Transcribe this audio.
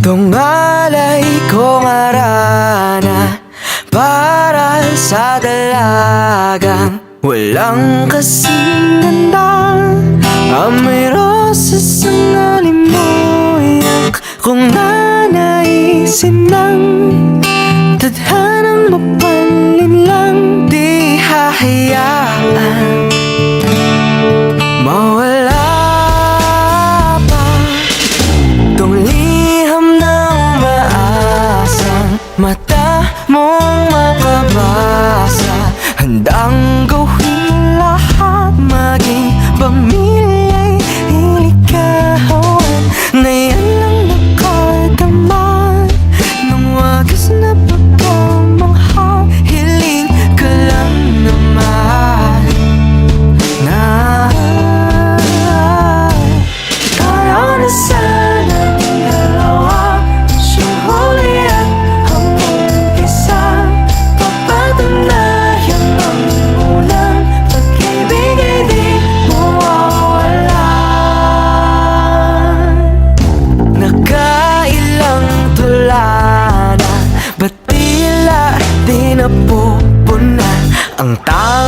Tong alay kong arana para sa dalagang walang kasing ganda. Amoy rosas ang alimuyak kung nanaisin ng tadhanang mapalin lang. Di hahayaan mawala pa tong liham ng maasang mata mong makabasa. Handang gawin lahat, maging pamilya'y ilikawan na yan lang nakagaman ng wagas na pagkamanghang. Hiling ka lang naman na tayo na sanang dalawa, siyang huli at hanggang isa. Papatunayan ang unang pag-ibig ay di mawawalan. Nakailang tula na, ba't tila di napupuna ang tao